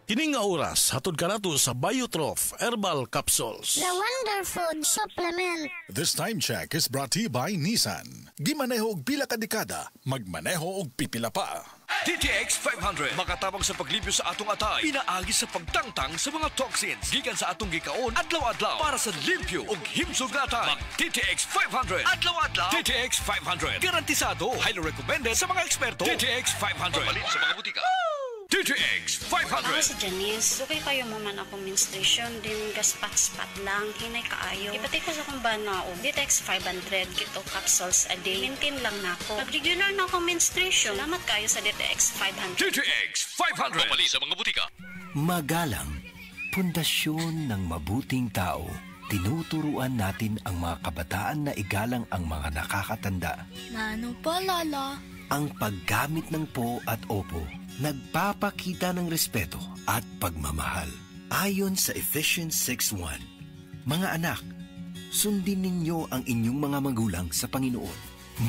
Kining nga oras, hatod ka nato sa Biotrof Herbal Capsules. The Wonder Food Supplement. This time check is brought to you by Nissan. Gimaneho og pila ka dekada, magmaneho og pipila pa. DTX 500 makatabang sa paglibyo sa atong atay, pinaagi sa pagtangtang sa mga toxins gikan sa atong gikaon adlaw-adlaw para sa limpyo ug himsog na atay. DTX 500 adlaw-adlaw. DTX 500 garantisado, highly recommended sa mga eksperto. DTX 500 mabalin sa mga butika. DTX 500. Ako si Janice. Okay kayo mo man ako menstruation, din gaspat-spat lang, hinay kaayo. Ipati ko sa kong bana o DTX 500 kito capsules a day. Maintain lang na ako. Pag regular na ako menstruation, salamat kayo sa DTX 500. DTX 500 mabali sa mga butika. Magalang, pundasyon ng mabuting tao. Tinuturuan natin ang mga kabataan na igalang ang mga nakakatanda. Ano pa, Lala? Ang paggamit ng po at opo, nagpapakita ng respeto at pagmamahal. Ayon sa Ephesians 6:1, mga anak, sundin ninyo ang inyong mga magulang sa Panginoon.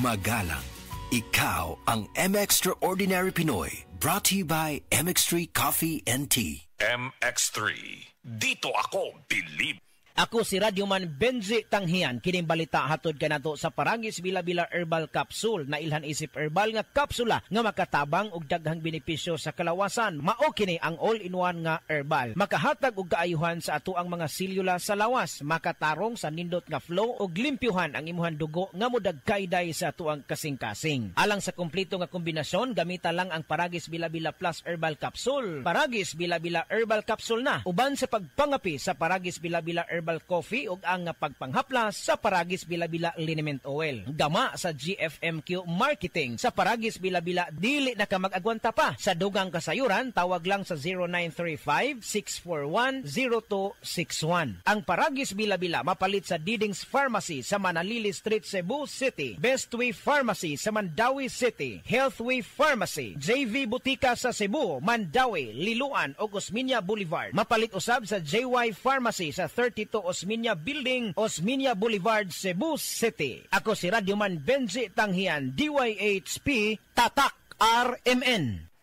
Magalang, ikaw ang M-Extraordinary Pinoy. Brought to you by MX3 Coffee and Tea. MX3. Dito ako bilib. Ako si Radyoman Benji Tanghian, kining balita hatod kanato sa Paragis Bila-Bila Herbal Capsule na ilhan isip herbal nga kapsula nga makatabang og daghang benepisyo sa kalawasan. Mao kini ang all-in-one nga herbal. Makahatag og kaayuhan sa ato ang mga selula sa lawas, makatarong sa nindot nga flow og limpyuhan ang imuhang dugo nga modagkayday sa ato ang kasing-kasing. Alang sa kumpleto nga kombinasyon, gamita lang ang Paragis Bila-Bila Plus Herbal Capsule. Paragis Bila-Bila Herbal Capsule na uban sa pagpangapi sa Paragis Bila-Bila Herbal Coffee ug ang pagpanghaplas sa Paragis Bila-Bila Liniment Oil. Gama sa GFMQ Marketing sa Paragis Bila-Bila dili na ka mag-agwanta pa. Sa dugang kasayuran, tawag lang sa 0935-641-0261. Ang Paragis Bila-Bila mapalit sa Didings Pharmacy sa Manalili Street, Cebu City, Bestway Pharmacy sa Mandawi City, Healthway Pharmacy, JV Butika sa Cebu, Mandawi, Liloan ug Osmeña Boulevard. Mapalit usab sa JY Pharmacy sa 32 Osmeña Building, Osmeña Boulevard, Cebu City. Ako si Radyoman Benji Tanghian, DYHP, Tatak RMN.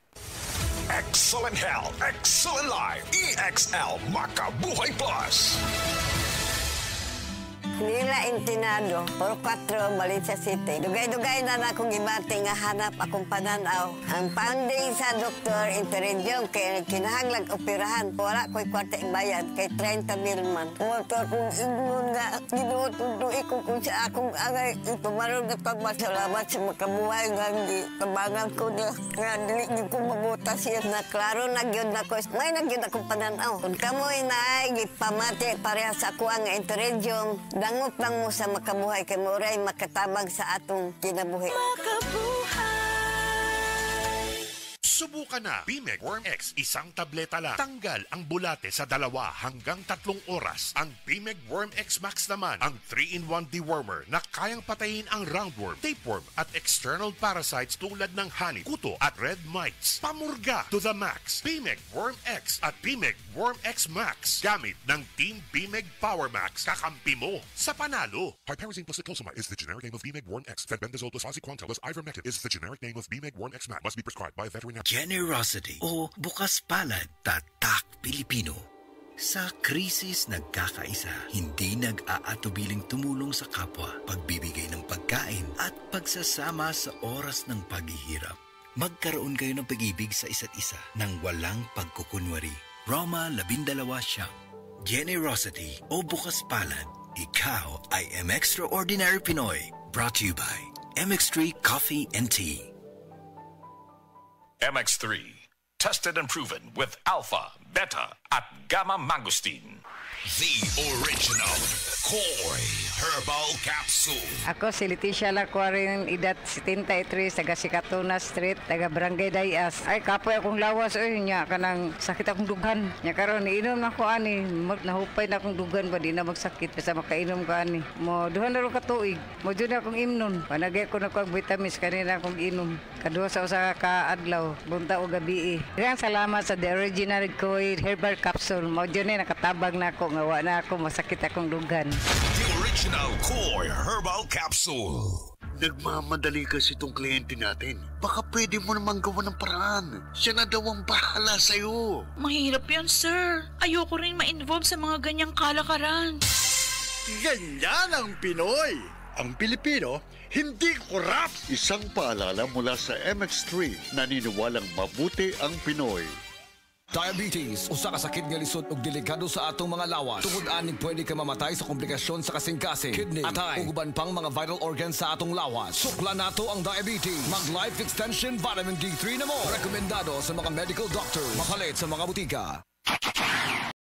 Excellent Health, Excellent Life, EXL Makabuhay Plus. Nila Intinado, Puro 4, Valencia City. Dugay-dugay na akong ibati nga hanap akong pananaw. Ang founding sa Dr. Interregion kay kinahanglang operahan. Wala ko'y kwarta bayad kay 30,000 man. Motor kong ingon nga, ginututuloy ko kung sa akong angay. Itumarong na pagmasalamat sa makabuhay nga kabangan ko niya. Nga dili ko mabutas yan na klaro nagyod na ko. May nagyod akong pananaw. Kung kamoy na ay gipamati pareha sa ako ang Interregion, dangot lang mo sa makabuhay kay Moray makatabang sa atong kinabuhi. Subukan na Bimeg Worm X, isang tableta lang. Tanggal ang bulate sa 2 hanggang 3 oras. Ang Bimeg Worm X Max naman, ang 3-in-1 dewormer na kayang patayin ang roundworm, tapeworm at external parasites tulad ng honey, kuto at red mites. Pamurga to the max. Bimeg Worm X at Bimeg Worm X Max. Gamit ng Team Bimeg Power Max, kakampi mo sa panalo. Piperazine plus cyclopamide is the generic name of Bimeg Worm X. Fenbendazole plus oxyquantel plus ivermectin is the generic name of Bimeg Worm X Max. Must be prescribed by a veterinarian. Generosity o bukas palad, Tatak Pilipino. Sa krisis nagkakaisa, hindi nag-aatubiling tumulong sa kapwa, pagbibigay ng pagkain at pagsasama sa oras ng paghihirap. Magkaroon kayo ng pag-ibig sa isa't isa nang walang pagkukunwari. Roma 12 siyam. Generosity o bukas palad, ikaw ay M-Extraordinary Pinoy. Brought to you by MX3 Coffee and Tea. MX3. Tested and proven with alpha, beta, at gamma mangosteen. The original Koi Herbal Capsule. Ako si Leticia Larcuarin, edad 73, taga Sikatuna Street, taga Barangay Dayas. Ay, kapoy akong lawas, nya, kanang sakit akong dugan. Nya karon iinom na ako ani, nahupay na akong dugan ba, di na magsakit, basta makainom ko ani. Mo, duhan na rin katuig, mo dyan akong imnon. Panagay ko na ko ang vitamins, kanina akong inom. Kaduha sa usa ka adlaw, bunta o gabi. Daghang salamat sa The Original Koi Herbal Capsule. Mo dyan nakatabang na ako, nga wa na ako, masakit akong dugan. The original Koi Herbal Capsule. Nagmamadali kasi itong kliyente natin. Baka pwede mo naman gawa ng paraan. Siya na daw ang bahala sa'yo. Mahirap yan, sir. Ayoko rin ma-involve sa mga ganyang kalakaran. Ganyan ang Pinoy. Ang Pilipino, hindi korap. Isang paalala mula sa MX3, naniniwalang mabuti ang Pinoy. Diabetes, usa ka sakit nga lisod ug delikado sa atong mga lawas. Tungod aning pwede ka mamatay sa komplikasyon sa kasing-kasing, kidney, atay, ug uban pang mga vital organs sa atong lawas. Sukla nato ang diabetes. Mag Life Extension Vitamin D3 na mo. Rekomendado sa mga medical doctors. Makalit sa mga butika.